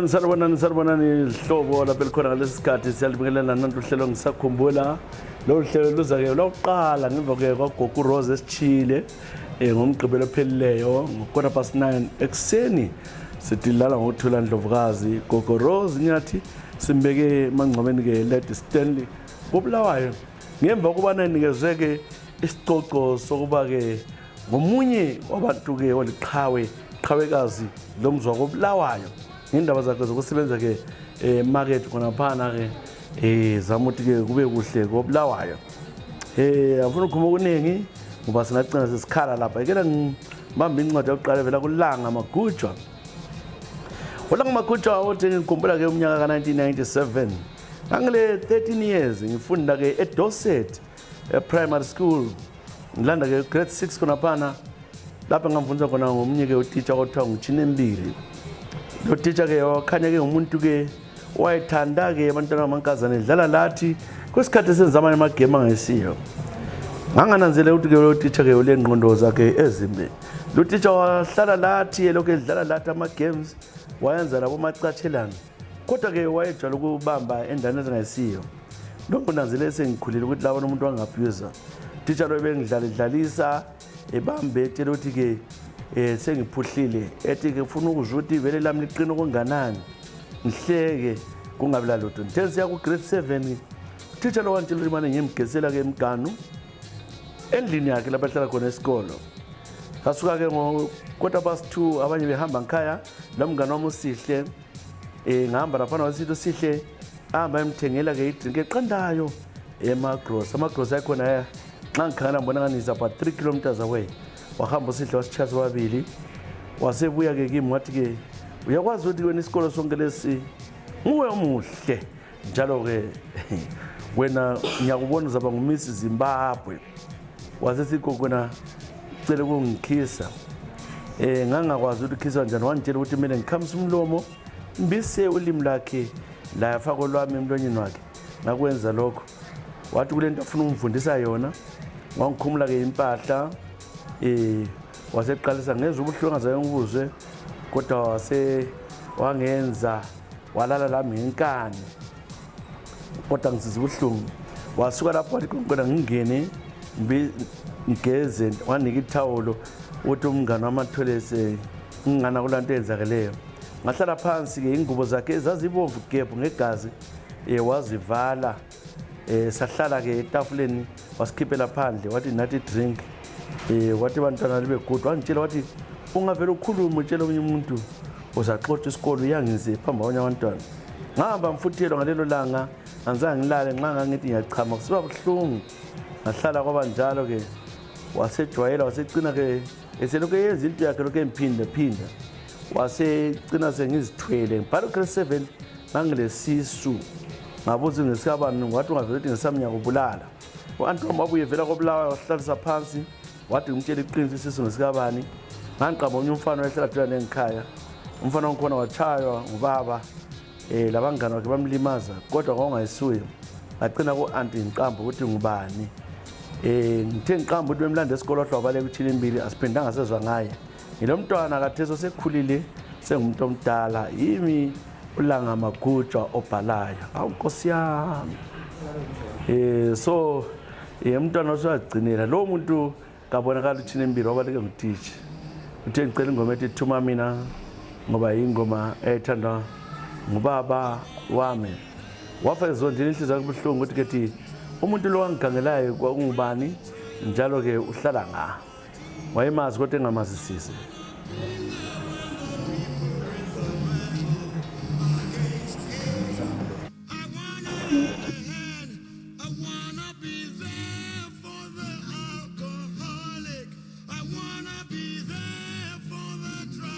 Sanibonani hlobo lapha elikhona ngalesi sikhathi siyalibingelela nantu uhlelo ngisakhumbula lo hlelo luza-ke lokuqala ngemva kwagogo uRose Esitshile ngomgqibelo ophelileyo ngo9:15 ekuseni sidilala ngokuthula Ndlovukazi gogo Rose Nyathi simbeke emangcwabeni-ke Lady Stanley koBulawayo ngemva kokubana enikezwe-ke isicoco sokuba-ke ngomunye wabantu-ke oliqhawekazi lomzwa koBulawayo ngendaba zakhe zokusebenza-ke market khonaphana-ke zama ukuthi-ke kube kuhle koBulawayo afuna ukukhuluma okuningi ngoba singagcina sesikhala lapha ikela ngibambe incwadi yokuqala vela kuLanga Magujwa. uLanga Magujwa othi ngikhumbula-ke umnyaka ka-1997 ngangile 13 years ngifunda-ke eDorset primary school ngilanda-ke grade 6 khonaphana lapha ngamfundisa khona ngomunye-ke utitsha kuthiwa nguChinembili. Lo titsha-ke wakhanya-ke ngumuntu-ke wayethanda-ke abantwana bamankazana edlala lathi kwesikhathi esenzama amagame angesiyo. Ngangananzele ukuthi-ke lo titsha-ke ulengqondo zakhe ezimbi. Lo titsha wahlala lathi elokhu edlala lathi ama-games wayenza labo macatshelana kodwa-ke wayejwayele ukubamba endaweni ezingesiyo. Lokho nanzele sengikhulile ukuthi laba nomuntu wangabhuza. Titsha lo bengidlalisa ebambe etshela ukuthi-ke sengiphuhlile ethi-ke ufuna ukuzwa ukuthi vele lami liqina okunganani ngihleke kungabi lalutho. Ngithe siya ku-grade 7 utitsha lo wantshela ukuthi mane ngiyemgesela-ke emganu endlini yakhe lapho ahlala khona esikolo. Sasuka-ke ngo2:15 abanye behamba ngikhaya lo mngane wami uSihle ngihamba laphana wasithi uSihle ahamba emthengela-ke idrink eqandayo emagross. Amagross ayikhona nxa ngikhangela ngibona ngani is about 3 kilometers away. Wahamba uSihle wasitshaya sobabili wasebuya-ke kimi wathi-ke uyakwazi ukuthi wena isikolo sonke lesi nguwe omuhle njalo-ke wena ngiyakubona uzaba ngumisi Zimbabwe. Wasesithi wena ucele ukungikhisa ngangakwazi ukuthi khisa njani. Wangitshela ukuthi kumele ngikhamise umlomo mbise ulimi lakhe la yafaka olwami emlonyeni wakhe. Ngakwenza lokho wathi kule nto afuna ukumfundisa yona wangikhumula-ke impahla waseqalisa ngezwe ubuhlungu azayo ngibuzwe kodwa wangenza walala lami ngenkani kodwa ngisiza ubuhlungu. Wasuka lapho wathi kodwa ngingene ngigeze wanika ithawulo uthi umngane wamatholese ngingana kulanto eyenzakeleyo. Ngahlala phansi-ke ingubo zakhe ezazibomvu gebhu ngegazi wazivala. Sahlala-ke etafuleni wasikhiphela phandle wathi nathi drink wathi bantwana libe good. Wangitshela wathi ungavele ukhulume utshela omunye umuntu uzaxoxa isikolo uyangize phambi kwabanye abantwana. Ngahamba mfuthelwa ngalelo langa angizange ngilale nxa ngangithi ngiyachama kusiba buhlungu. Ngahlala kwaba njalo-ke wasejwayela wasecina-ke eselokhu eyenza into yakhe lokhu emphinda wasecina sengizithwele ngibhala grade 7 ngangilesisu ngabuza ngesikabani wathi ungavele ukuthi ngesamnyaka ubulala. U-Antwami wabuye vela koBulawayo wasihlalisa phansi wathi ngimtshela iqiniso isisu ngesikabani. Ngangiqamba omunye umfana wayehlala duzane ngikhaya. Umfana wangikhona watshaywa ngubaba labangane wakhe bamlimaza kodwa kwawungayisuye. Ngagcina ku-anti ngiqamba ukuthi ngubani. Ngithe ngiqamba ukuthi bemlanda esikolo wahle wabaleka uChinembili asiphindanga sezwa ngaye. Ngilo mntwana katheso sekhulile sengumuntu omdala yimi uLanga Magujwa obhalayo. Awu Nkosi yami. So umntwana osagcinela lo muntu kabonakala uChinembili wabaleke ngutitsha. Uthe ngicela ingoma ethi Thuma Mina ngoba ingoma ethandwa ngubaba wami. Wafa ezondlela inhliziyo yakhe buhlungu ukuthi kethi umuntu lo wangigangelayo kwakungubani njalo-ke uhlala nga wayemazi kodwa engamazisisi. I wanna be there for the drug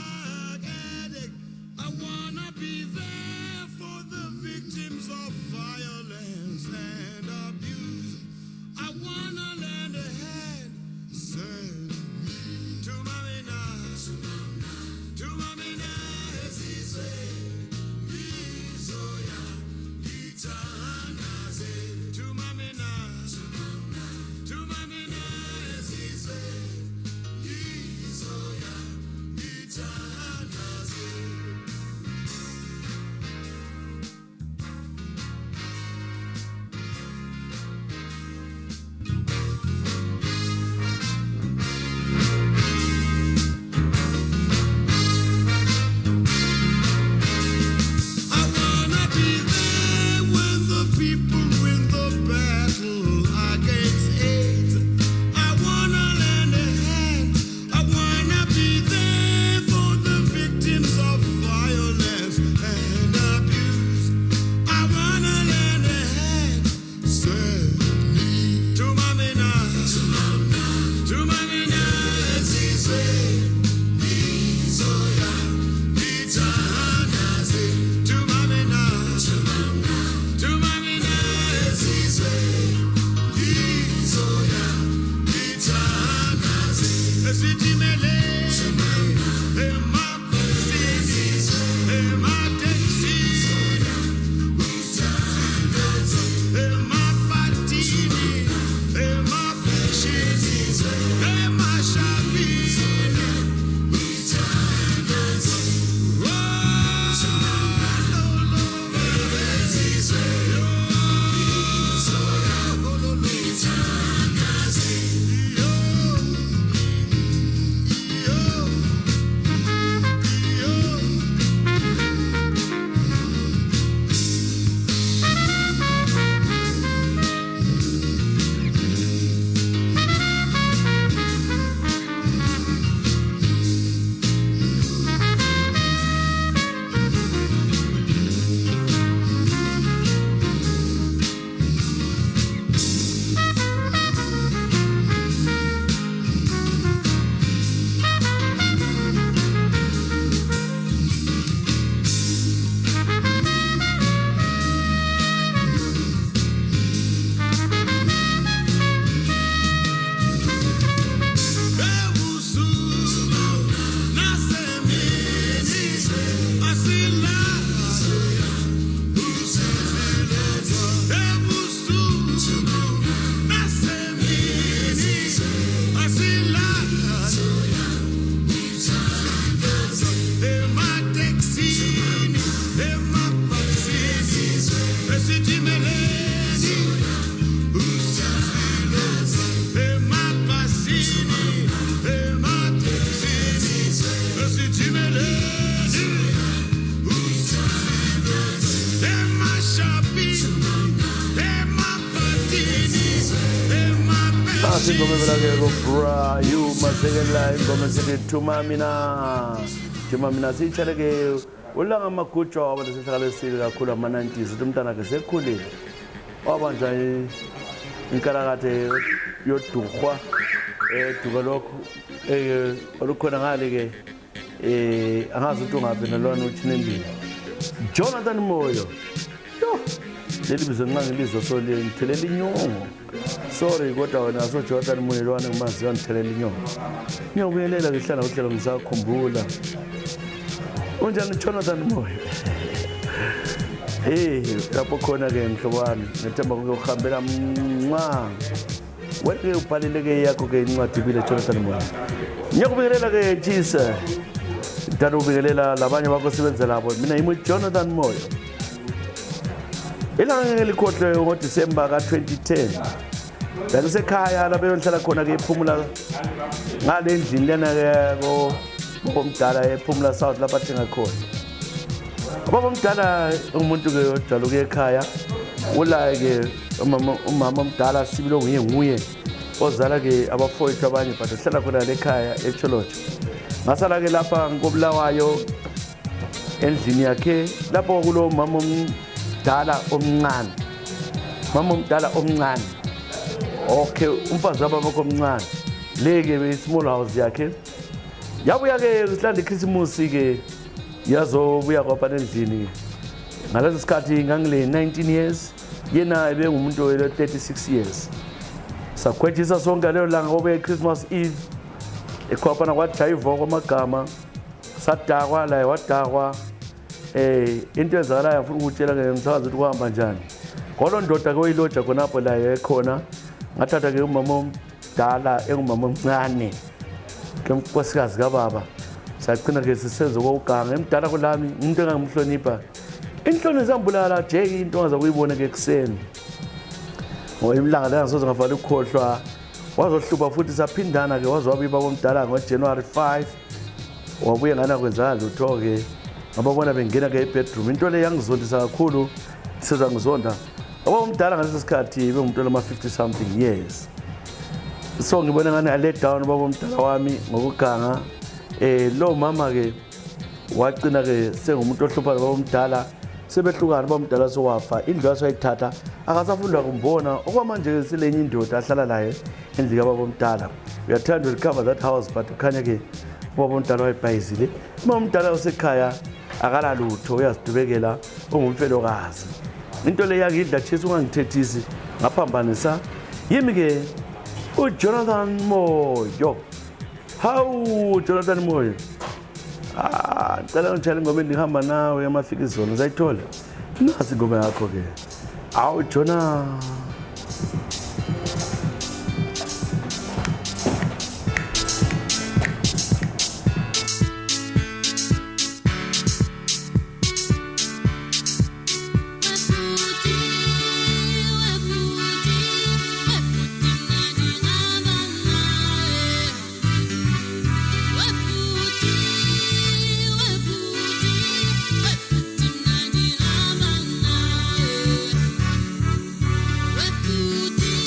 Ingoma evela-ke ko-Bra Masekela, ingoma esithi Thuma Mina siyitshele-ke ulanga amagujwa waba lesihlakala esile kakhulu ama-90s uthi umntanakhe sekhulile wabanjwa inkalakathe yodurhwa duka lokhu olukhona ngale-ke angazi ukuthi ungaphi nalwana uThinembile Jonathan Moyo leli bizo nxa ngilizwa so ngithelelela inyongo sorry kodwa wena Jonathan Moyo lwana ngimaziyo ngithelelela inyongo ngiyokuyelela ngihlala uhlelo ngisakhumbula unjani Jonathan Moyo lapho khona-ke mhlobo wami ngethemba kuyokuhambela mnca wena-ke ubhalile-ke yakho-ke incwadi ibile Jonathan Moyo ngiyakubikelela-ke jisa ngithanda ukubikelela labanye bakho sebenza labo mina yimi Jonathan Moyo ilanga ngelikhohlwe ngoDisemba ka-2010 ngisekhaya lapho engihlala khona-ke ephumula ngale endlini lena-ke bomdala ephumula South lapho athenga khona ubaba omdala umuntu-ke odala ukuya ekhaya ula-ke umama omdala sibili nguye ozala-ke abafowethu abanye but uhlala khona lekhaya eCholotsho ngasala-ke lapha ngobulawayo endlini yakhe lapho kulo mama omdala omncane okay umfazi wababakho omncane leke small house yakhe yabuya-ke sihlanda ikhisimusi-ke yazobuya kwapha endlini ngaleso sikhathi ngangile 19 years yena ebengumuntu wele 36 years sakhwethisa sonke leyo langa obuya iChristmas Eve ekhwaphana kwajayiva kwamagama sadakwa laye wadakwa into ezakalayo ngifuna ukutshela-ke msakazi ukuthi kuhamba njani ngolo ndoda-ke oyiloja khonapho laye ekhona ngathatha-ke umama omdala engumama omncane ke nkosikazi kababa sagcina-ke sisenze kokuganga emdala kulami umuntu engangimhlonipha inhloni zambulala jeki into ongaza kuyibona-ke ekuseni ngoba imlanga lengasoze ngafala ukukhohlwa wazohlupha futhi saphindana-ke wazowabiba komdala ngoJanuary 5 wabuye ngana kwenzala lutho-ke ngababona bengena-ke ebedroom into le yangizondisa kakhulu siza ngizonda ubaba omdala ngaleso sikhathi bengumuntu olama-50 something years so ngibona ngani alet down ubaba omdala wami ngokuganga lo mama-ke wagcina-ke sengumuntu ohlupha ubaba omdala sebehlukana ubaba omdala sowafa indlu asayithatha akasafunda kumbona okwamanje-ke silenye indoda ahlala naye endlini kababa omdala uyathanda recover that house but kukhanya-ke ubaba omdala wayebhayizile ubaba omdala usekhaya akalalutho uyazidubekela ungumfelokazi into le yakidla chesi ungangithethisi ngaphambanisa yimi-ke uJonathan Moyo hawu Jonathan Moyo ngicela ngitshela ingoma engihamba nawe amafikizolo uzayithola nasi ingoma yakho-ke awu Jona Booty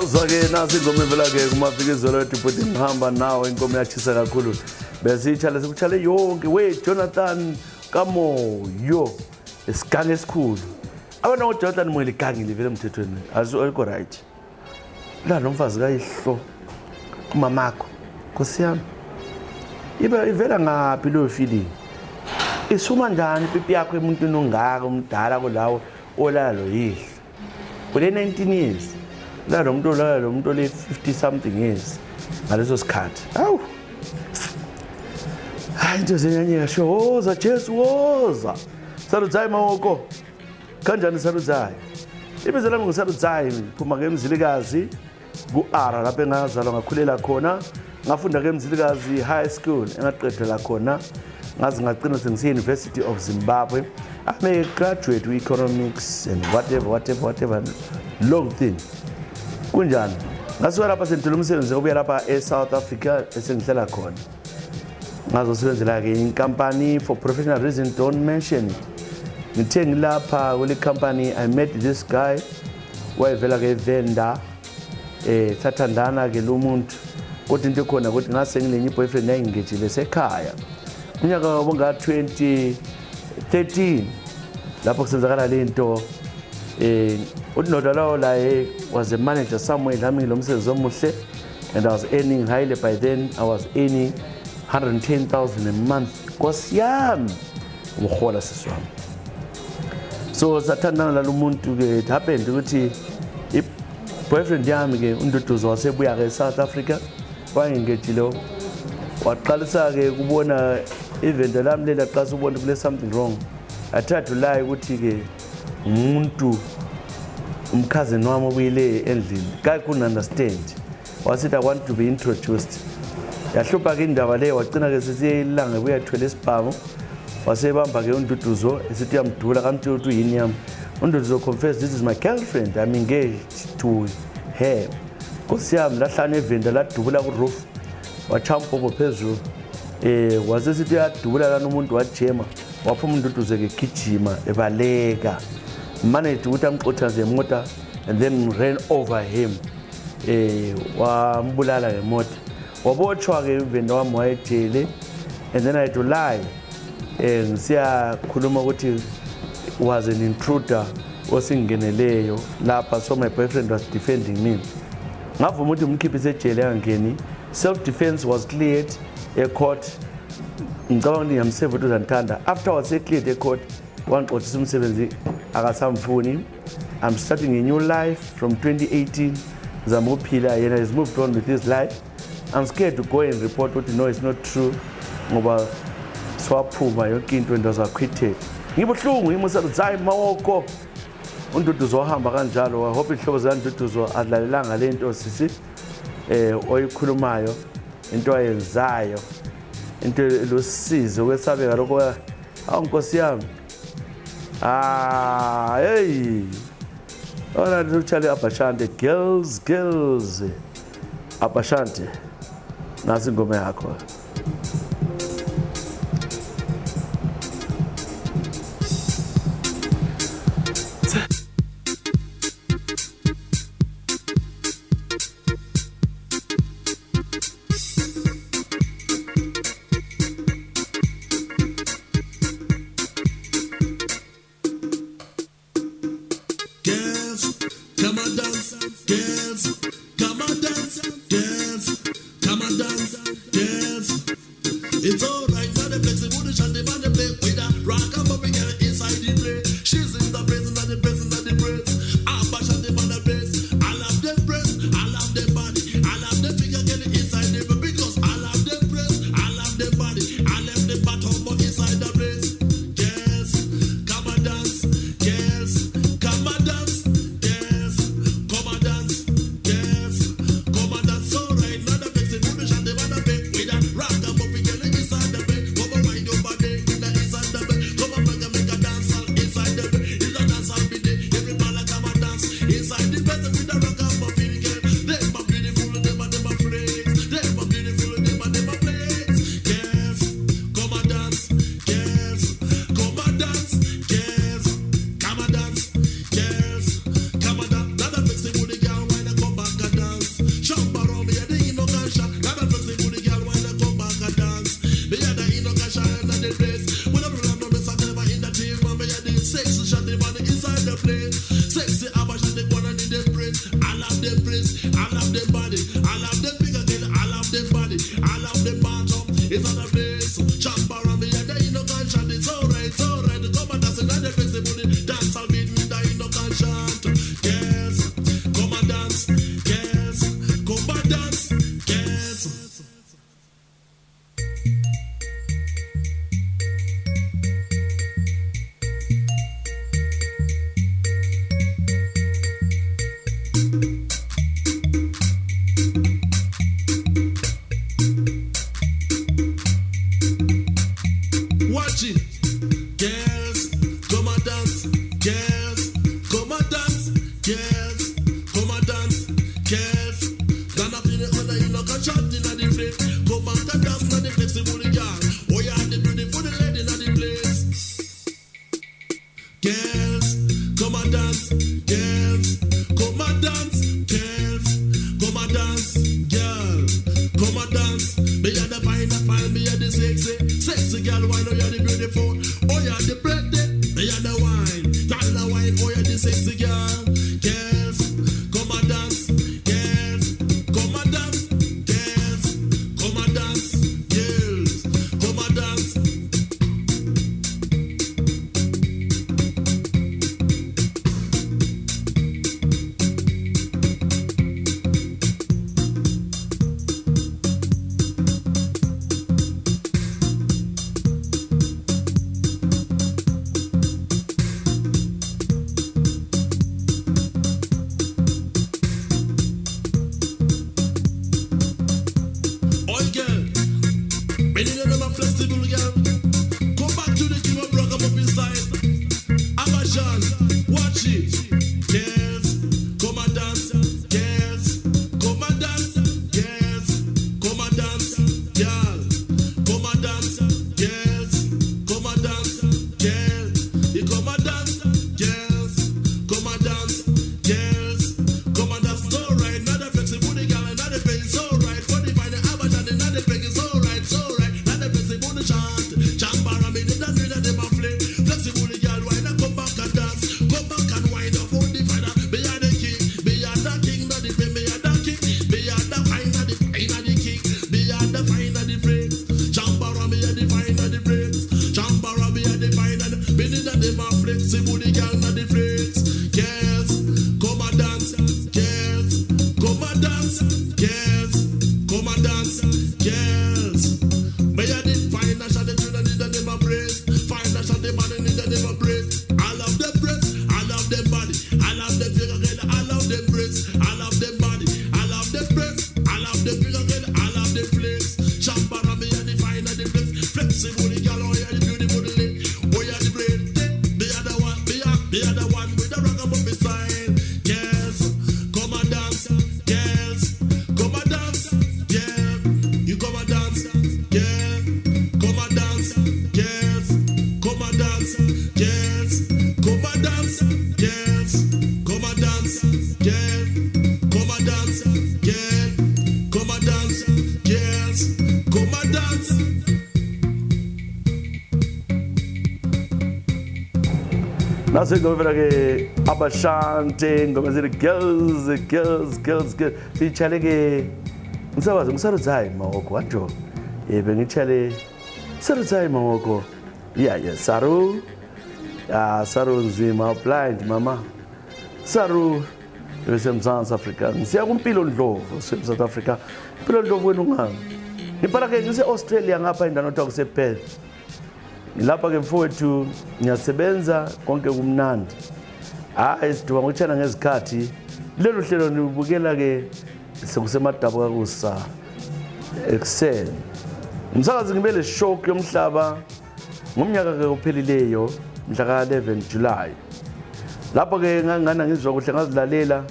Uzake nasi ingoma evela ke kumafikizolo ethi bhuti ngihamba nawe inkomo yachisa kakhulu bese itshala sekuchale yonke we Jonathan Kamoyo esigange esikhulu abana uJonathan Moyo ligange livele emthethweni aliko right la nomfazi kayihlo kumamakho kusiyami ibe ivela ngaphi lo feeling isuma njani ipipi yakho emuntwini ongaka umdala kulawo olalo yihle kule 19 years lo muntu le 50 something years ngaleso sikhathi awu hayi into zenyanyeka shoza Jesu woza saluzayi mawoko kanjani saluzayi ibizo lami ngusaluzayi phuma ke eMzilikazi ku-ara lapho engazalwa ngakhulela khona ngafunda ke eMzilikazi high school engaqedela khona ngaze ngagcina sengise University of Zimbabwe. I'm a graduate with economics and whatever long thing kunjani ngasuka lapha sentula umsebenzi obuya lapha eSouth Africa esengihlala khona ngazosebenzela ke inkampani for professional reasons don't mention it ngithe ngilapha kule company I met this guy wayevela ke vendor sathandana ke lo muntu kodwa into khona ukuthi ngase ngilenye boyfriend engagejile sekhaya unyaka wabonga 2013 lapho kusenzakala lento uDinoda lawo la was a manager somewhere lami ngilomsebenzi omuhle and I was earning highly by then I was earning 110,000 a month kosiyami umhola siswami so sathandana lalo muntu ke it happened ukuthi boyfriend yami ke uNduduzo wasebuya ke South Africa wayengejile waqalisa ke kubona event lami lela qasa ubona kule something wrong I tried to lie ukuthi ke umuntu umkhazeni wami obuyile endlini kai couldn't understand wasithi I want to be introduced yahlupha ke indaba le wagcina ke sesiyilanga uyathola isibhamu wasebamba ke uNduduzo esithi yamdula kanti uthi yini yami uNduduzo confess this is my girlfriend I'm engaged to her kusiyami lahlana evenda ladubula ku roof wachampopo phezulu wasesithi yadubula lana umuntu wajema waphuma uNduduzo ke gijima ebaleka managed ukuthi amxothaze emota and then ran over him wambulala ngemota wabotshwa ke ivenda wami wayejele and then I had to lie ngisiyakhuluma ukuthi was an intruder osingeneleyo lapha so my boyfriend was defending me ngavuma ukuthi umkhiphi sejele angeni self defense was cleared e-court ngicabanga ukuthi ngiyamseva ukuthi uzanthanda after was cleared e-court wangixoxisa umsebenzi akasamfuni I'm starting a new life from 2018 ngizama ukuphila yena has moved on with his life I'm scared to go and report ukuthi no it's not true ngoba swaphuma yonke into endoza acquitted ngibuhlungu imusaluzayi mawoko uNduduzo wahamba kanjalo I hope ihlobo zikaNduduzo adlalelanga lento sisi oyikhulumayo into ayenzayo into losizo kwesabeka lokho awunkosi yami hey ona luchale Abashante girls Abashante nasi ingoma yakho It's alright, not the flexible, the shanty man, the play with a rock and bobby girl inside the play. She's in the presence of the presence of the breast. Abba shanty man, the breast. I love the breast, I love the body, I love the figure girl inside the breast. Because I love the breast, I love the body, I love the bottom but inside the breast. Girls, come and dance. Girls, come and dance. Girls, come and dance. Many of them are flexible, girl. Come back to the king of rock up inside. Abashan, watch it. Yes, come and dance. Yes, come and dance. Yes, come and dance. Girl, come and dance. Yes, come and dance. Yes, you come and dance. Yes, come and dance. Yes, come and dance. So right, not the flexible girl, not the pain. So right, for the fine Abashan, not the pain. So right, not the flexible chant. Chambara, me did not do that in my play. Flexible girl, why not come back and dance? Come back and wind up on the fire. Be a the king, be a the king, not the pain. Be a the king, be a the fine, not the fine, not the king. Be a the fine, not the praise. Chambara, me a the fine, not the praise. Chambara, me a the fine, not the be the my flexible girl, not the praise. Yes, come and dance. Yes, come and dance. Yes, come and dance. Yes. May I did find a shot the tune and the my praise. Find a shot the man and the my praise. I love them breasts, I love them body, I love them figure again, I love them breasts, I love them body, I love them breasts, I love them figure again, I love them flex. Chambara me and the fine and the flex. Flexible the girl, oh yeah, the beautiful the leg, oh yeah, the brain. Be the one, be the one with the rock up style. Yes, come and dance. Yes, come and dance. Yeah, you come and dance. Yeah, come and dance. Yes, come and dance. Yes, come and dance. Yes, come and dance. Yeah, come and dance. Yeah, come and dance. Yes, come and dance. Nasingobela ke Abashante ngoma zile girls sichale ke ngisawazi ngisaruthayi mawoko kanjo bengichale saruthayi mawoko yeah Saru Saru nzima blind mama Saru esemzansi Africa ngisiya kumpilo ndlovu South Africa impilo ndlovu wena ungami ngiphala ke ngise Australia ngapha endaweni okuthiwa kuse Perth lapha ke mfowethu ngiyasebenza konke kumnandi isiduba ngokuthana ngezikhathi lelo hlelo nibukela ke sekusemadaba kakusa Excel umsakazi ngibele shock yomhlaba ngomnyaka ke ophelileyo mhla ka 11 July lapho ke ngangana ngizwa kuhle ngazilalela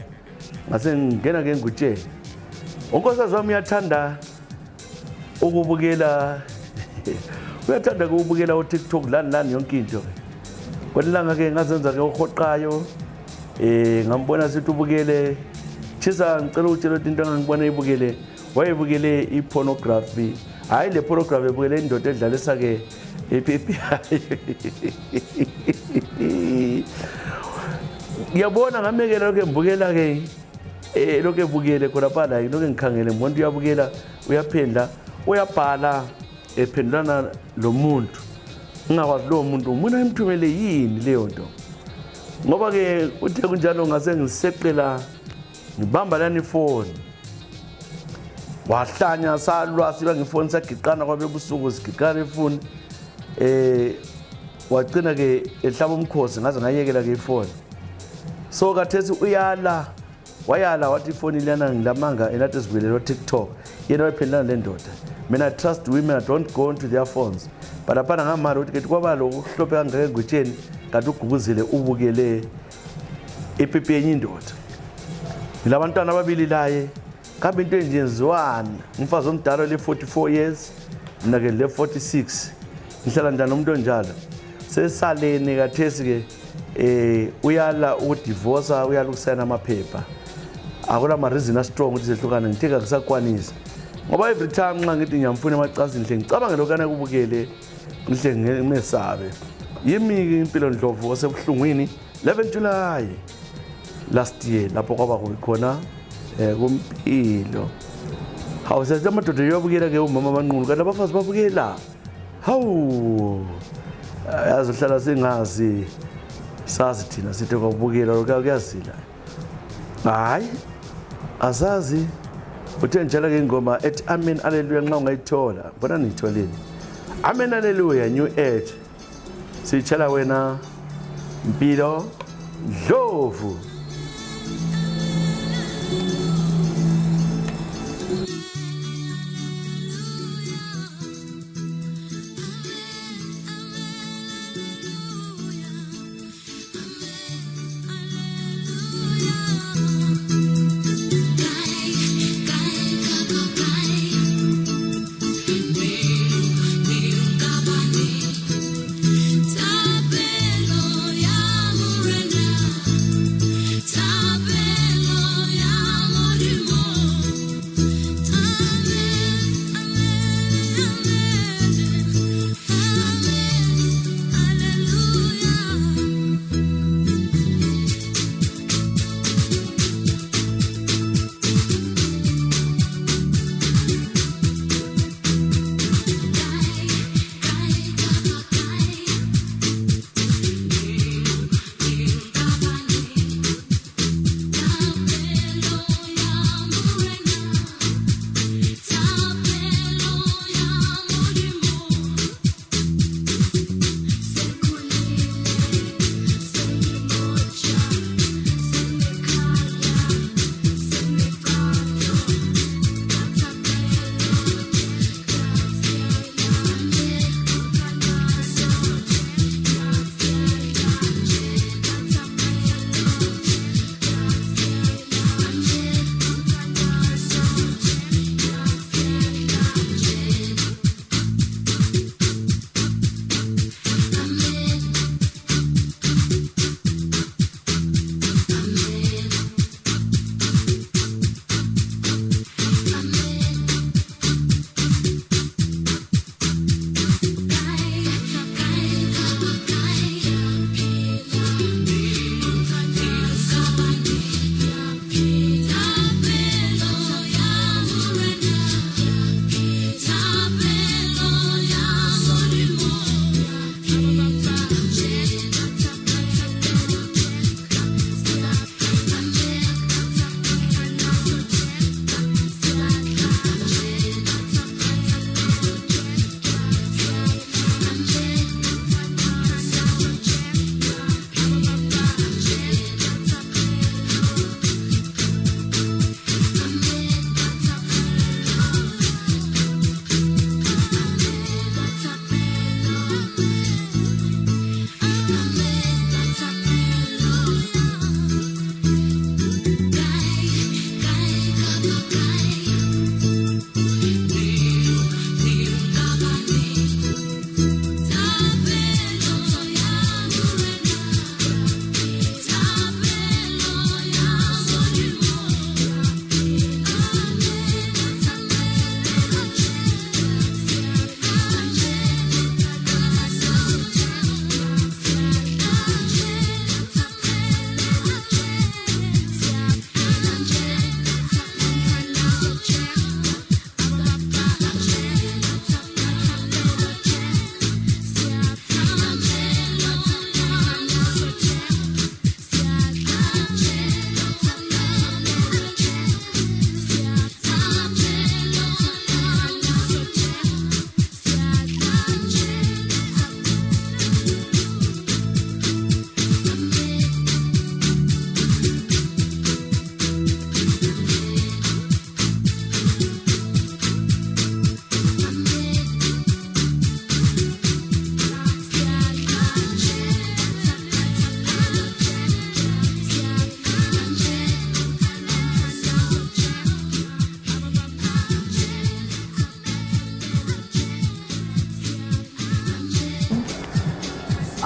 ngase ngena ke ngutshela uNkosazi wami uyathanda ukubukela uyathanda ukubukela uTikTok lani yonke into kwelanga ke ngazenza ke uhoqayo ngambona sithi ubukele Chisa ngicela ukutshela into engangibona ibukele wayebukele ipornography hayi le pornography ebukele indoda edlalisa ke iPPI ngiyabona ngamekela lokho ngibukela ke lokho ebukele khona phala lokho ngikhangele umuntu uyabukela uyaphendla uyabhala ephendlana lo muntu ngakwazi lo muntu umuna emthumele yini leyo nto ngoba ke uthe kunjalo ngase ngiseqela ngibamba lani phone wahlanya salwa siba ngifoni sagiqana kwabe busuku sigiqana ifoni wagcina ke ehlaba umkhosi ngaze ngayekela ke ifoni so kathesi wayala wathi ifoni lana ngilamanga enathi sivulele TikTok yena wayiphendlana le ndoda mina trust women, I don't go into their phones but apana ngamali ukuthi kethi kwaba lo uhlophe kangeke ngutsheni kanti ugubuzile ubukele iPP yenye indoda ngilabantwana ababili laye kambe into enjenziwana umfazi omdala le 44 years mina ke le 46 ngihlala ndana umuntu onjalo sesalene kathesi ke uyala udivorce uyala ukusayina amaphepha akula ma reason strong ukuthi sehlukana ngitheka kusakwanisa ngoba every time nxa ngithi ngiyamfuna emacasini hle ngicabanga lokana kubukele ngihle ngimesabe yimi impilo ndlovu osebuhlungwini 11 July last year lapho kwaba khona kumpilo awusethe amadoda yobukela ke umama abanqunu kanti abafazi babukela hawu yazohlala singazi sazi thina sithi kwabukela lokho kuyazila hayi azazi uthe njalo ke ingoma ethi amen haleluya nxa ungayithola bona niyitholeni amen haleluya new age sitshela wena impilo ndlovu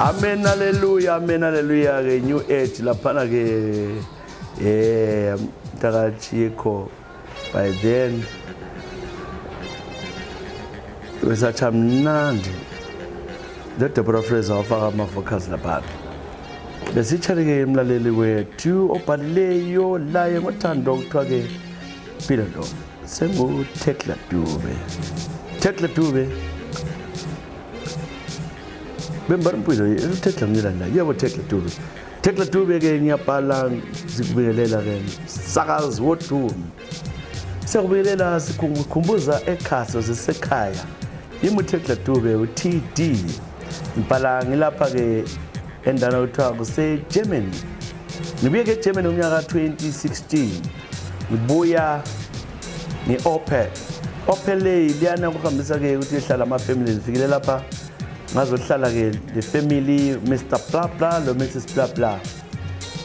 Amen, hallelujah, amen, hallelujah. Ke new age laphana ke Takachiko. By then research mnandi. The Deborah Fraser wafaka ama-focus laphana. Besitshale ke emlaleli wethu obhalileyo laye ngothando kuthiwa ke phila lo. Sengu-Tekla Dube. Tekla Dube. Bembampilo Tekla ngilana yebo Tekla Dube. Tekla Dube ke ngiyabhala sikubikelela ke sakazi wodumi. Sikubikelela sikhumbuza ekhaso sisekhaya. Yimi Tekla Dube uTD. Impala ngilapha ke endana uthiwa kuse Germany. Ngibuye ke Germany umnyaka 2016. Ngibuya ni-Opel. Opel liyana kuhambisa ke ukuthi ihlala ama-family lifikile lapha ngazohlala ke le family Mr blah blah lo Mrs blah blah.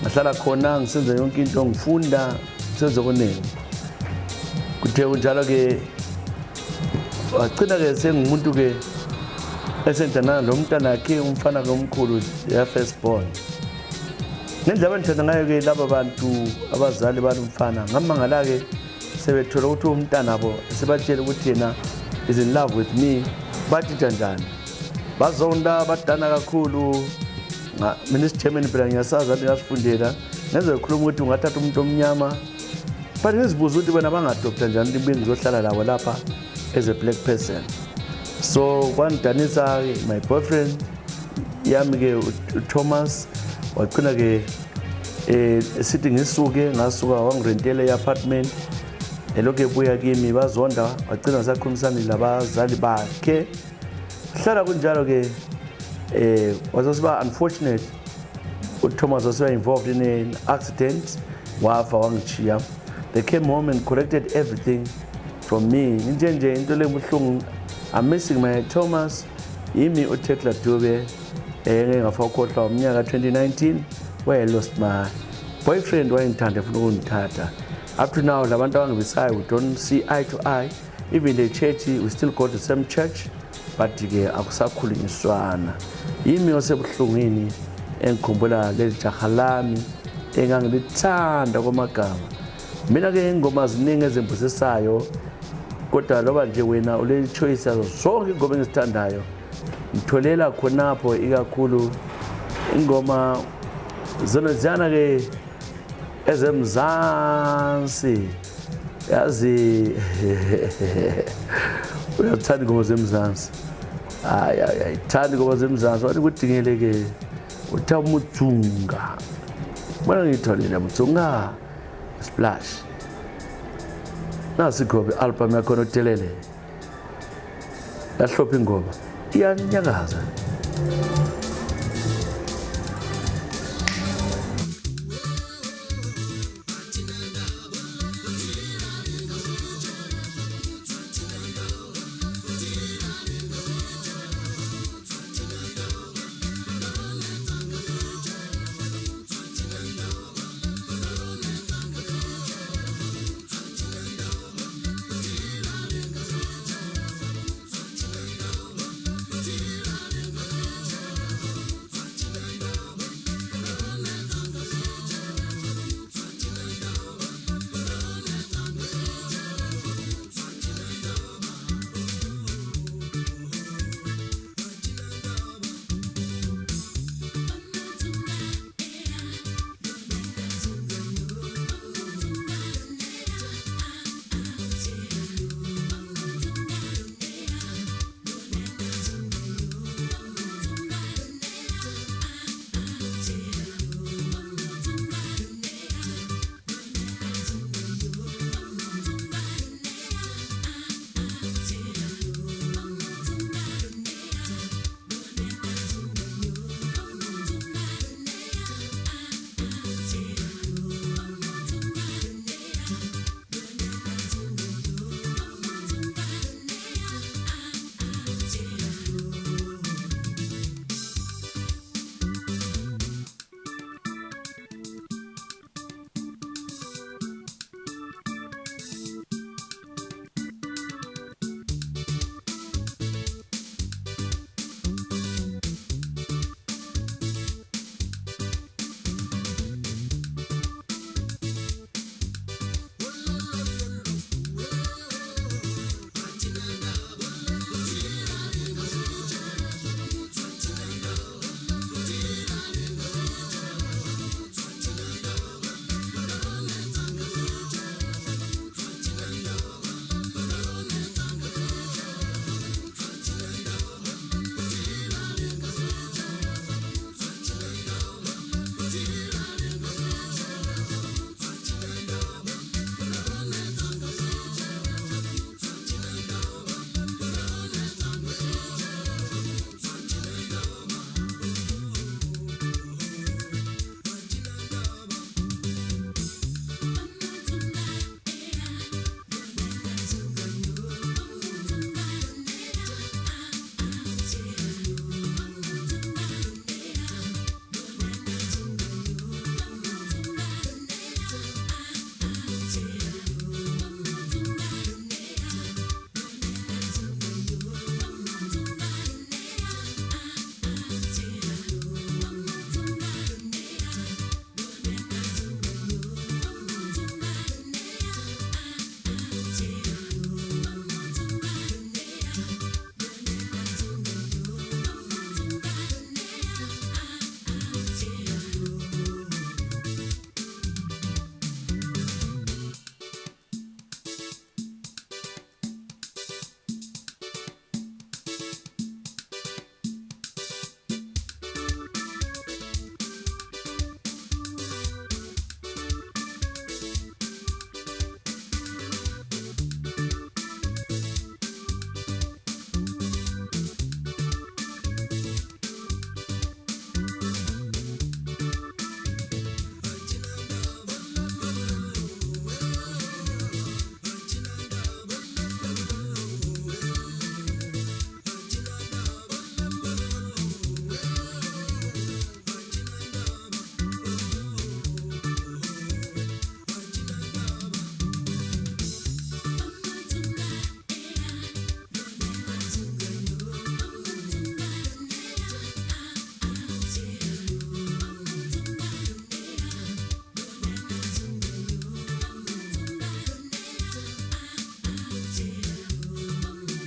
Ngahlala khona ngisenza yonke into ngifunda senze okuningi. Kuthe kunjalo ke wagcina ke sengumuntu ke esentana lo mntana yakhe umfana komkhulu ya first born. Ngendaba ngithanda ngayo ke laba bantu abazali balumfana ngamangala ke sebethola ukuthi umntana abo sebatshela ukuthi yena is in love with me bathi kanjani bazonda badana kakhulu mina isiGerman phela ngiyasazi ukuthi ngasifundela ngenze ukukhuluma ukuthi ungathatha umuntu omnyama but ngizibuza ukuthi bona bangadokta njani ukuthi bengizohlala labo lapha as a black person. So kwangidanisa my boyfriend yami ke uThomas waqina ke sithi ngisuke ngasuka wangirentela i-apartment elokhu ebuya kimi bazonda wagcina sakhulumisana labazali bakhe. Hlala kunjalo ke was unfortunate uThomas was involved in an accident wafa wangichiya. They came home and corrected everything from me. Nje into lebuhlungu I'm missing my Thomas yimi uTekla Dube ngafakhohlwa umnyaka 2019 where I lost my boyfriend wayengithanda futhi ukungithatha. Up to now labantu abangibisayo we don't see eye to eye. Even the church we still go to the same church but ke akusakhulunyiswana. Yimi osebuhlungini engikhumbula leli jaha lami engangilithanda kwamagama. Mina ke ingoma ziningi ezimbusisayo kodwa loba nje wena ule choice yazo zonke ingoma engizithandayo ngitholela khonapho ikakhulu ingoma zona ziyana ke ezemzansi yazi uyathanda ingoma zemzansi thanda ingoma zemzansi wathi kudingele ke uThamuthunga bona ngitholile Muthunga Splash nasikhobe album yakho notelele yahlopha ingoma iyanyakaza.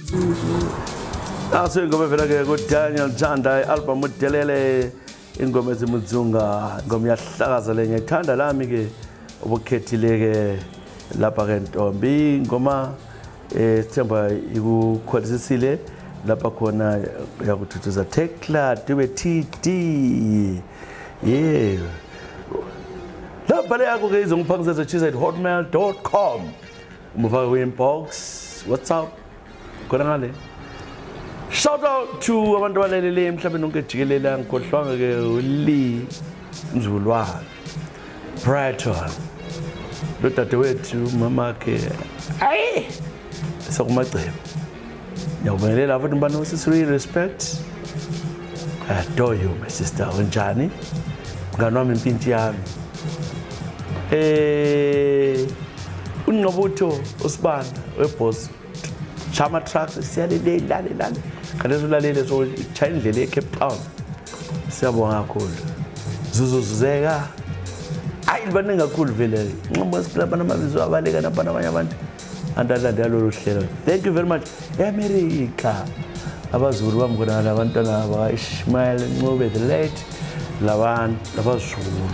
Naso ingoma evela ke kuDaniel Janda i-album udelele ingoma ezimudzunga ingoma yahlakaza le ngiyithanda lami ke ubukhethile ke lapha ke Ntombi ingoma sithemba ikukholisisile lapha khona yakuthuthuza Tekla Dube TD yeah lapha le yakho ke izongiphakisela chisa@hotmail.com umufaka ku-inbox WhatsApp khona ngale. Shout out to abantu abalelele emhlabeni wonke jikelele ngikhohlwanga ke uLee Mzulwane Brighton lo dadewethu mama ke ayi sokumacebo ngiyabongelela abantu bano sisi respect. I adore you my sister unjani ngani wami impintshi yami unqobutho usibanda weboss Chama trucks siyalele lale kalezo lalele so chaya indlela eCape Town siyabonga kakhulu zuzuzeka ayi libaningi kakhulu vele nqobo siklaba namabizo abaleka napana abanye abantu andalanda lolu hlelo. Thank you very much eAmerica abazulu bami khona labantwana aba Ishmael Ncube the late labantu labazulu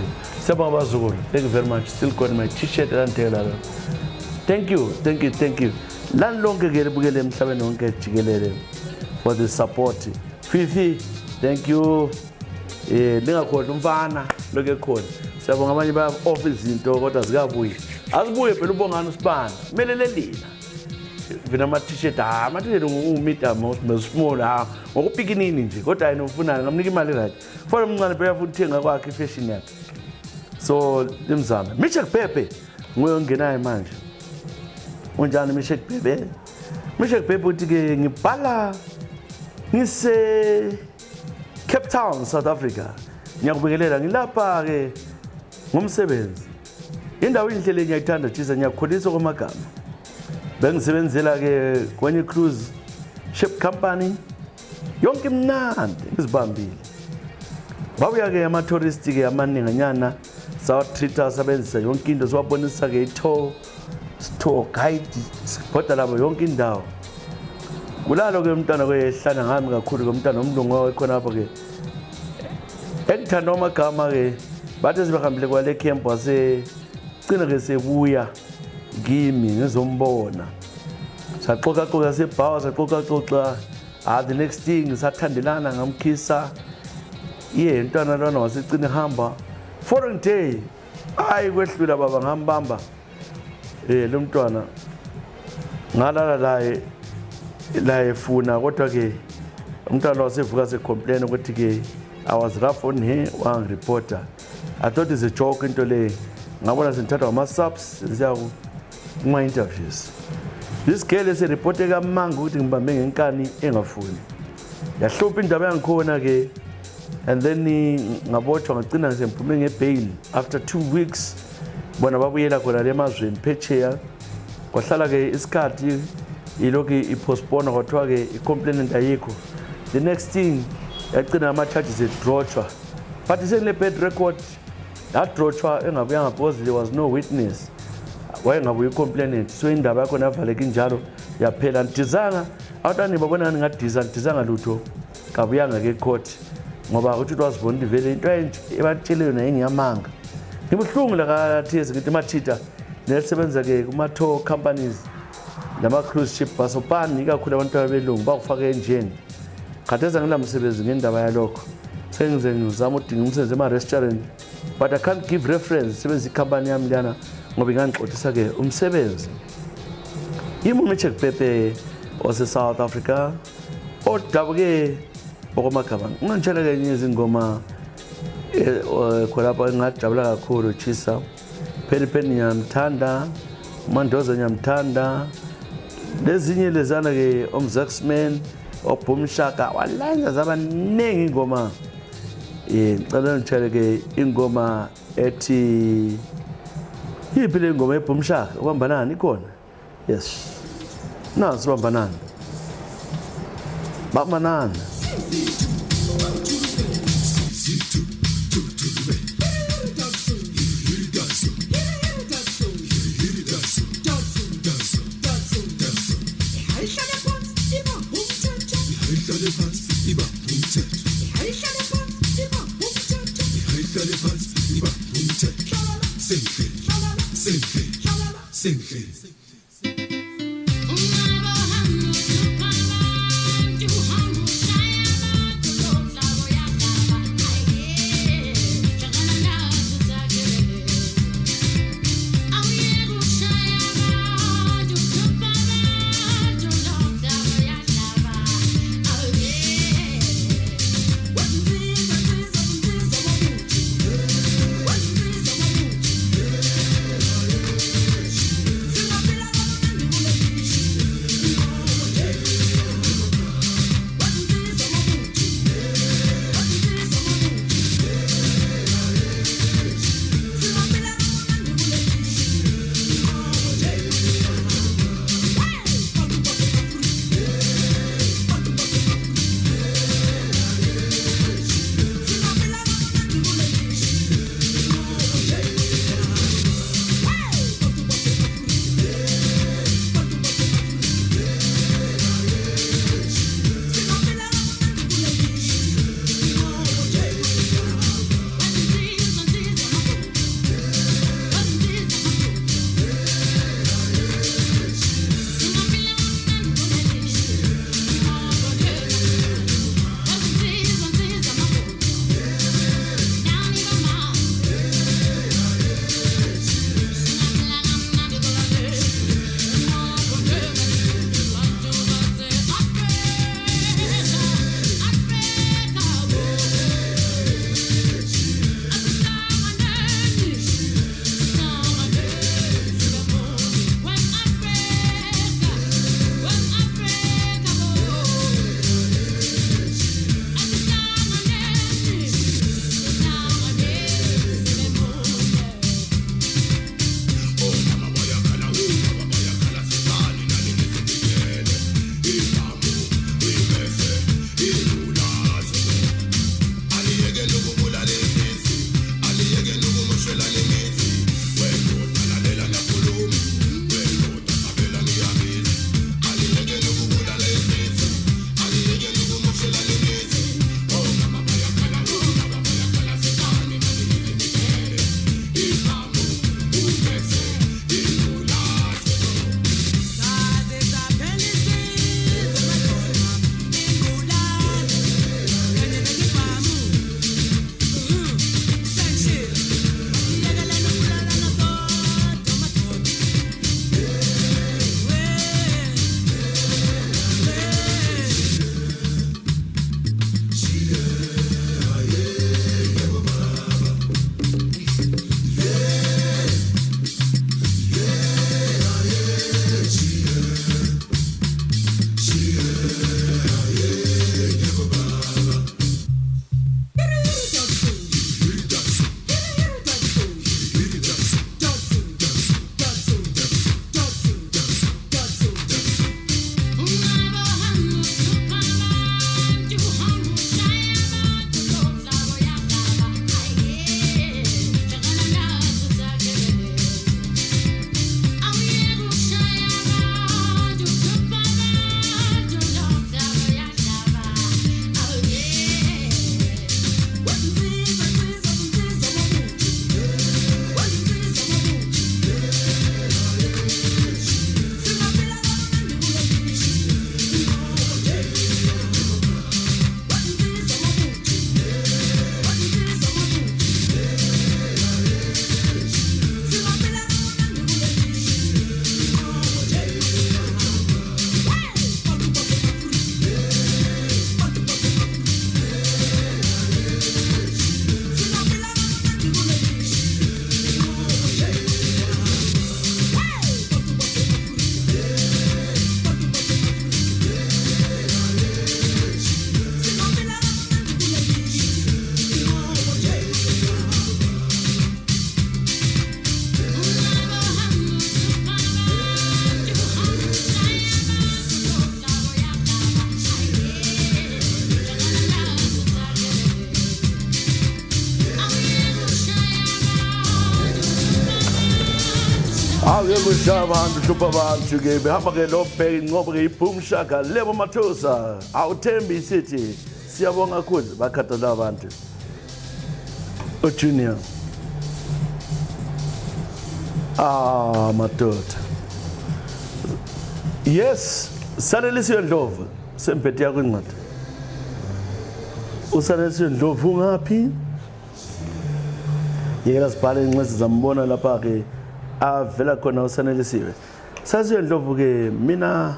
siyabonga abazulu. Thank you very much. Still got my t-shirt and thank you lani lonke ke libukele emhlabeni wonke jikelele for the support. Fifi thank you lingakhohlwa umfana loke khona siyabonga abanye baya offer izinto kodwa zikabuye azibuye phela ubongana usibana melele lina vina ama t-shirt t-shirt umita small ngokupikinini nje kodwa yena ufunana ngamnika imali right for umncane phela futhi uthenga kwakhe fashion yakhe so limzame Mishek Pepe nguye ongenayo manje. Unjani Mishek Pepe? Mishek Pepe uthi ke ngibhala ngise Cape Town South Africa ngiyakubekelela ngilapha ke ngomsebenzi indawo indlela ngiyayithanda tshisa ngiyakholisa kwamagama bengisebenzela ke kwenye cruise ship company yonke imnandi izibambile babuya ke ama tourist ke amaninganyana saw treat asebenzisa yonke into siwabonisa ke itour guide siphoda labo yonke indawo kulalo ke umntana kwehlana ngami kakhulu komntana omlungu wakhona lapha ke ekuthandwa amagama ke bathe sibahambile kwale camp wase cina ke sebuya kimi ngizombona saxoxa sebhawa saxoxa the next thing sathandelana ngamkhisa umntwana lona wasecina hamba foreign day ayi kwehlula baba ngambamba lo mntwana ngalala la efuna kodwa ke umntwana wasevuka se complain ukuthi ke I was rough on her one reporter. I thought it's a joke into le ngabona senthatha ama subs siya kuma interviews. This girl is a reporter kamanga ukuthi ngibambe ngenkani engafuni yahlupha indaba yangikhona ke and then ngabotshwa ngagcina ngisemphume ngebail after 2 weeks bona babuyela khona lemazweni phecheya kwahlala ke isikhathi ilokhu ipostpone kwathiwa ke icomplainant ayikho. The next thing yagcina ama charges edrochwa but isengile bad record yadrochwa engabuyanga because there was no witness wayengabuyi complainant so indaba yakho navaleka injalo yaphela ndizanga awutani babona ngingadiza lutho kabuyanga ke court ngoba uthi wazibona vele into ebatsheleyo naye ngiyamanga ngibuhlungu la kaThezi ngithi mathita nesebenza ke kuma tour companies nama cruise ship basopani ikakhulu abantu abelungu bakufaka enjeni khatheza ngilamsebenzi ngendaba yalokho sengize ngizama udinga umsebenzi ema restaurant but I can't give reference sebenza icompany yami lana ngoba ingangixoxisa ke umsebenzi Mishek Pepe ose South Africa odabuke okomagama ngantshela ke izingoma khonapha ngajabula kakhulu chisa Pheni ngiyamthanda Mandoza ngiyamthanda lezinye lezana ke omzaxman oBhumshaka walenza zabaningi ingoma ngicela ngitshele ke ingoma ethi yiphi le ngoma eBhumshaka ubambanani ikhona yes nansi ubambanani bamanani Shut up, Ihlale phansi ibambe umthetho. Ihlale phansi ibambe umthetho. Ihlale phansi ibambe umthetho. Singhle, singhle, singhle. Sing up kusha abantu hlupha abantu ke behamba ke lo bheki ngoba ke iboom shaka Lebo Mathosa awuthembi sithi siyabonga kakhulu bakhathala abantu uJunior madoda yes Sanelisiwe Ndlovu semphethe yakho incwadi uSanelisiwe Ndlovu ungaphi yekela sibhale incwadi zambona lapha ke avela khona uSanelisiwe Sanelisiwe Ndlovu ke mina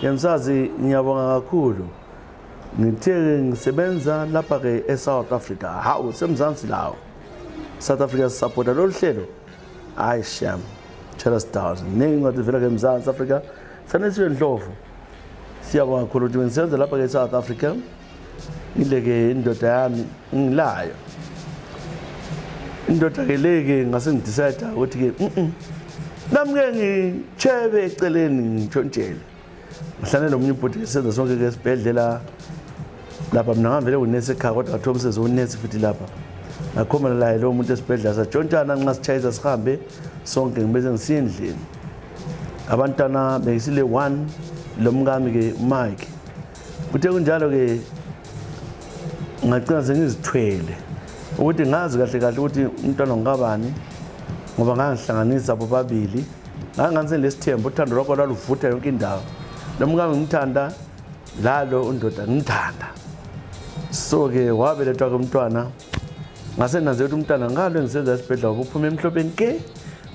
yemsazi ngiyabonga kakhulu ngithe ngisebenza lapha ke eSouth Africa hawu semzansi lawo South Africa supporta lo hlelo hayi sham Charles Stars ningi vela ke eMzansi Africa Sanelisiwe Ndlovu siyabonga kakhulu ukuthi ngisenza lapha ke eSouth Africa ileke indoda yami ngilayo indoda ke leke ngase ngidecide ukuthi ke nami ke ngichebe eceleni ngitshontshele ngihlane nomunye ubhuti senza sonke ke esibhedlela lapha mina ngavele unesi ekhaya kodwa ngathola umsebenzi wonesi futhi lapha ngakhomana laye lo muntu esibhedlela satshontshana nxa sichayisa sihambe sonke ngibese ngisindlini abantwana bekisile 1 lo mngami ke Mike kuthe kunjalo ke ngacina sengizithwele ukuthi ngazi kahle kahle ukuthi umntwana ngabani ngoba ngangihlanganisa bobabili nganganise lesithembu uthando lwakho lwaluvutha yonke indawo nomngami ngimthanda lalo undoda ngithanda so ke wabelethwa komntwana ngasenanze ukuthi umntwana ngalo engisenza esibhedlela uphuma emhlopeni ke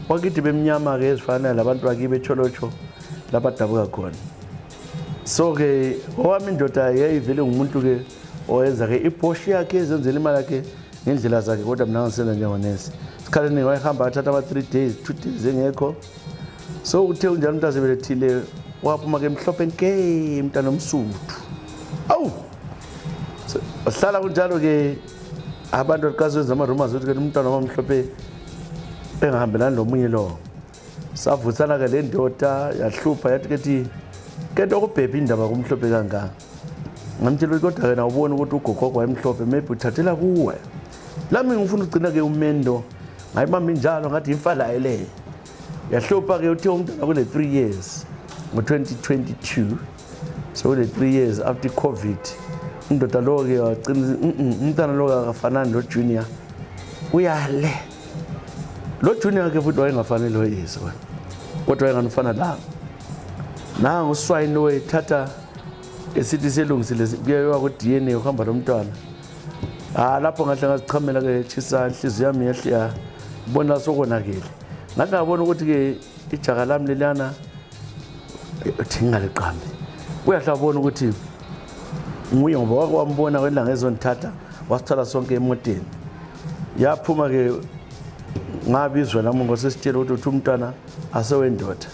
wakithi bemnyama ke ezifana labantu bakibe echolocho labadabuka khona so ke owami indoda yayivele ngumuntu ke oyenza ke iPorsche yakhe ezenzela imali yakhe ngendlela zakhe kodwa mina ngisenza njengonesi sikhaleni wayehamba athatha ama 3 days 2 days engekho so uthe unjalo umuntu azebelethile waphuma ke emhlopeni ke umntana omsuthu awu wahlala kunjalo ke abantu baqazwe ama rumors ukuthi ke umntwana wamhlophe engahambelani lomunye lo savutsana ke le ndoda yahlupha yathi kethi kento kubhebha indaba kumhlophe kangaka ngamtshela kodwa yena ubona ukuthi ugogo wayemhlophe maybe uthathela kuwe lami ngifuna ugcina ke umendo ngayibamba njalo ngathi imfala ele yahlupha ke uthe umntwana kule 3 years ngo2022 so kule 3 years after COVID indoda lo ke wagcina umntwana lo akafanani lo Junior uyale lo Junior ke futhi wayengafanele lo Yesu kodwa wayenganifana la nangu uswayini lo ethatha esithi selungisile kuyewa ku DNA uhamba lomntwana lapho ngahle ngazichamela ke chisa inhliziyo yami yehliya bona sokonakele ngathi ngabona ukuthi ke ijaka lami lelana thingaleqambi uyahlabona ukuthi nguye ngoba wakwambona kwelanga ezonithatha wasithatha sonke emoteni yaphuma ke ngabizwa nami ngosesitshela ukuthi umntwana asewendoda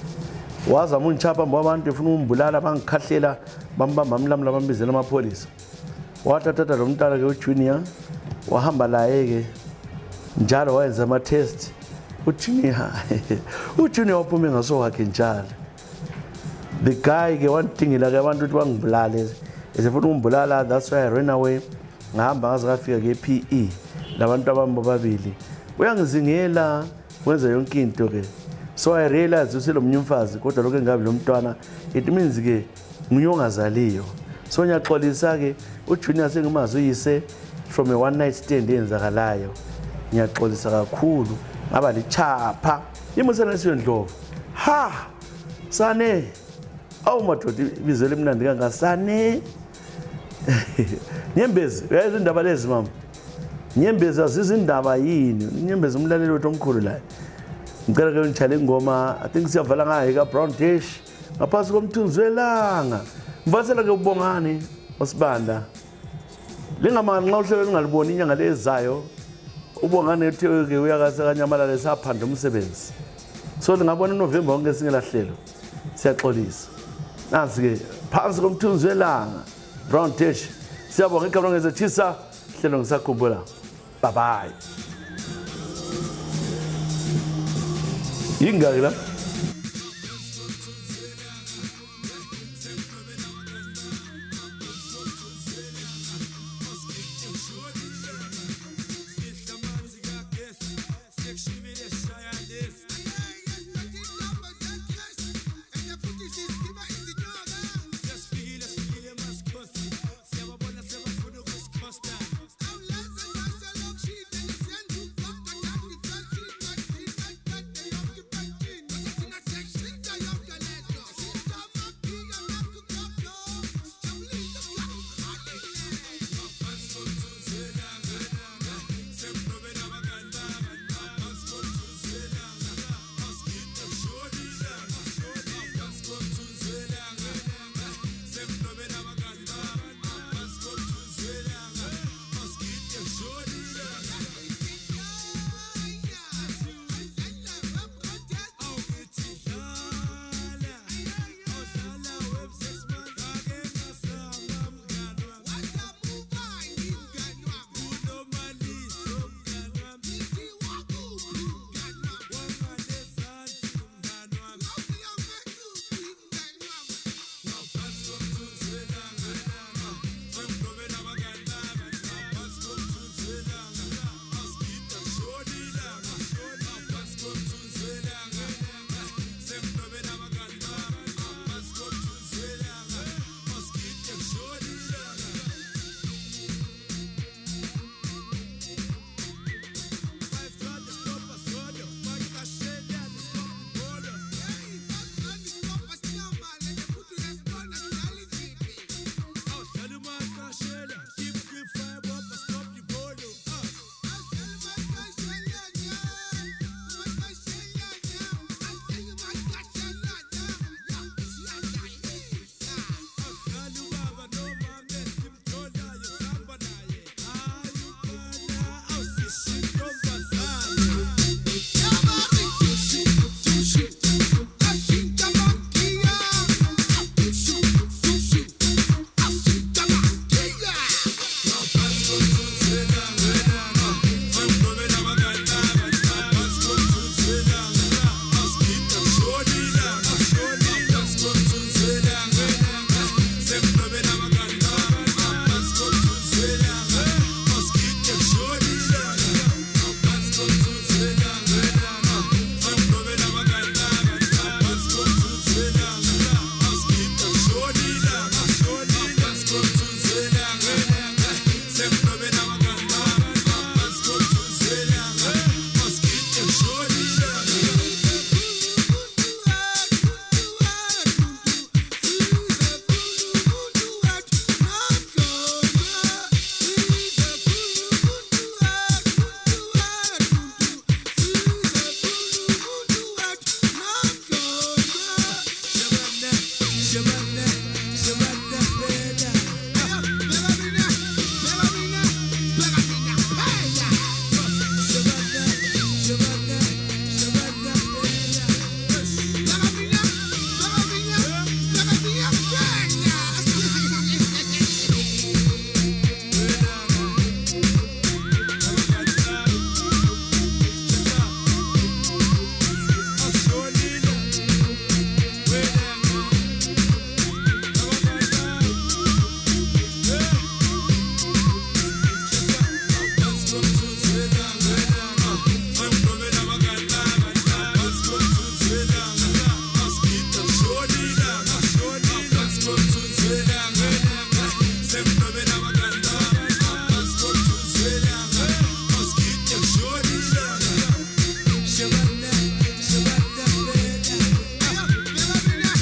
wazama ungichapha abantu efuna umbulala bangikhahlela bambamba amlamla bambizela amapholisa wathatha lo mntwana ke uJunior wahamba laye ke njalo wayenza ama test uJunior waphume ngaso wakhe njalo the guy ke wantingela ke abantu ukuthi bangibulale esefuna umbulala that's why I ran away ngahamba ngaze ngafika ke PE labantu abambo babili uyangizingela wenza yonke into ke so I realized uselo mnyumfazi kodwa lokho engabi lo mntwana it means ke ngiyongazaliyo so ngiyaxolisa ke uJunior sengimazi uyise from a one night stand eyenzakalayo ngiyaxolisa kakhulu ngaba lichapha iMsanelisiwe Ndlovu ha sane awu madoda ibizele emnandi kangasane Nyembezi uyazi indaba lezi mama Nyembezi azizindaba yini Nyembezi umlaleli wethu omkhulu la ngicela ke ngitshale ingoma I think siyavala ngayo ka Brown Dish ngaphasi komthunzi welanga ngivasela ke ubongani osibanda lingamanga nxa uhlelo lingaliboni inyanga lezayo ubongani ethi ke uyakase kanyamalala lesaphanda umsebenzi so lingabona November wonke singelahlelo siyaxolisa nansi ke phansi komthunzi welanga Brown Dish siyabonga igama ngezethisa hlelo ngisakhumbula bye bye ingaki la